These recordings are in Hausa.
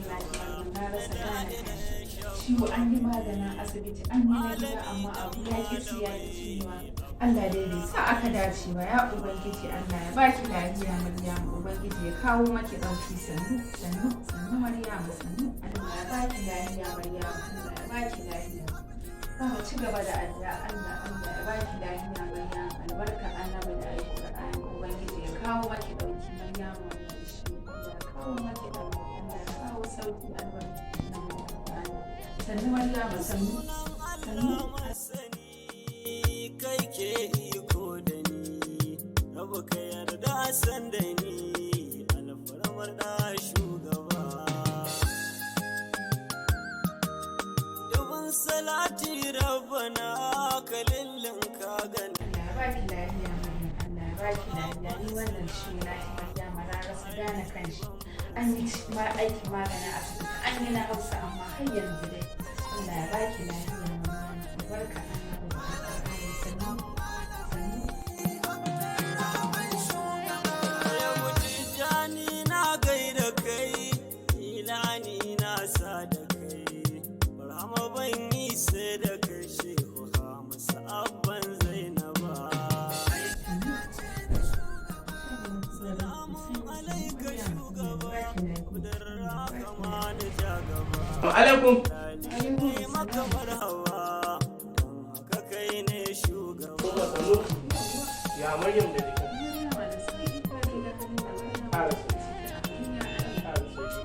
ciwo na rasa gane ciwo an yi maganin asibiti an yi na gida amma abu ya ƙi ya ƙi ciwa. Allah dai bai sa aka dace ba ya Ubangiji Allah ya baki lafiya Maryamu Ubangiji ya kawo maki ɗauki sannu Maryamu sannu Allah ya baki lafiya Maryamu Allah ya baki lafiya. Za mu ci gaba da addu'a Allah ya baki lafiya Maryamu albarka annabi da alƙur'ani Ubangiji ya kawo maki ɗauki Maryamu wannan shi Allah ya kawo maki ɗauki Allah ya kawo sauki albarka annabi sannu Maryamu sannu kai ke iko da ni rabu ka yarda san da ni alfaramar da shugaba dubin salati rabbana kalillin ka gani Allah ya baki lafiya Allah ya baki lafiya ni wannan shi na ya mara rasa gane kanshi an yi ma aiki magana a asibiti an yi na Hausa amma har yanzu dai Allah ya baki lafiya barka alaikum. Ya Maryam da dika.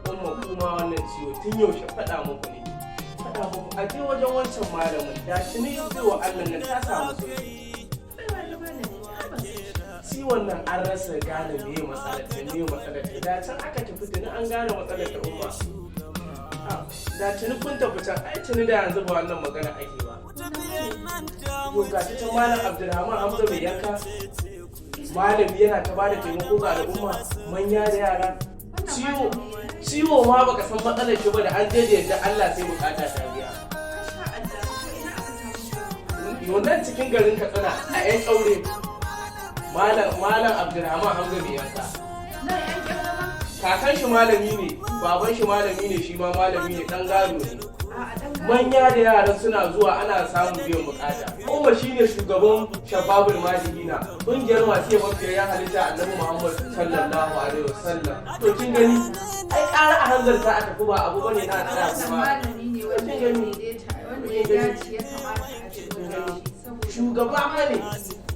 Umma kuma wannan ciwo tun yaushe faɗa muku ne. Faɗa muku a je wajen wancan malamin da tuni zai wa Allah nan ta samu sauki. Ciwon nan an rasa gane meye matsalar ta da can aka tafi tuni an gane matsalar ta umma. Da tuni kun tafi can ai tuni da yanzu ba wannan magana ake ba. To ga ta malam Abdulrahman Hamza mai yanka malami yana ta bada taimako ga al'umma manya da yara ciwo ma baka san matsalar shi ba da an je da yadda Allah sai bukata ta biya. Wannan cikin garin Katsina a yan ƙaure malam Abdulrahman Hamza mai yanka. Kakan shi malami ne, baban shi malami ne, shi ma malami ne, ɗan gado ne. Manya da yara suna zuwa ana samun biyan bukata. Umma shine shugaban Shababul Madina, ƙungiyar masu yawan ya halitta Annabi Muhammad sallallahu alaihi wasallam. To kin gani ai ƙara a hanzarta a tafi ba abu bane na tsaya kuma. malami ne wanda ya daidaita wanda ya dace ya kamata a cikin shugaba ne.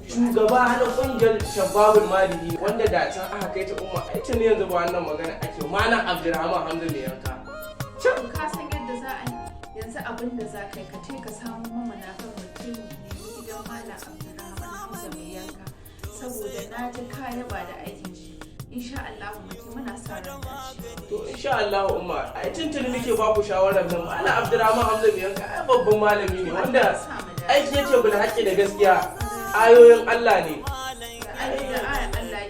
Shugaba na kungiyar Shababul Madini wanda da can aka kai ta umma ai tuni yanzu ba wannan magana ake malam Abdulrahman Hamza mai yanka. Can ka san yadda za a yi yanzu abin da za ka yi ka ka samu mamana kan mutum ne gidan malam Abdulrahman Hamza mai yanka saboda na ji ka yaba da aikin shi insha Allah mutum muna sa ran dace. To insha Allah umma ai tuntuni nake ba ku shawarar nan malam Abdulrahman Hamza mai yanka ai babban malami ne wanda aiki yake bil haƙƙi da gaskiya. Ayoyin Allah ne.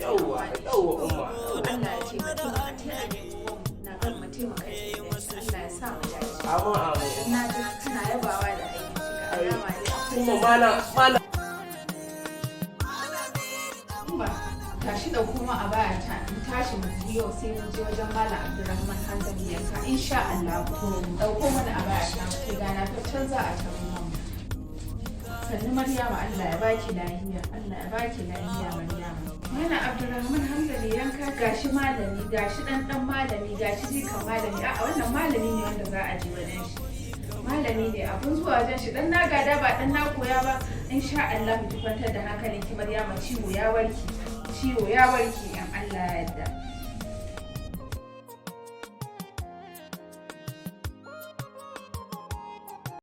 Yawwa umma. Amin. Na ji kana yabawa da aikin shi kuma malam. Tashi da kuma a baya ta in tashi mu yau sai mun je wajen malam Abdulrahman Hamza yanka insha Allah. Dauko mana a baya ta mu gana ta canza a can mu. Sannu Maryamu Allah ya baki lafiya Maryamu. Malam Abdulrahman Hamza ne yanka gashi malami gashi dan malami gashi jikan malami a wannan malami ne wanda za a ji wajen shi. Malami ne abun zuwa wajen shi dan na gada ba dan na koya ba insha Allah ki kwantar da hankalin ki Maryamu ciwo ya warke in Allah ya yarda.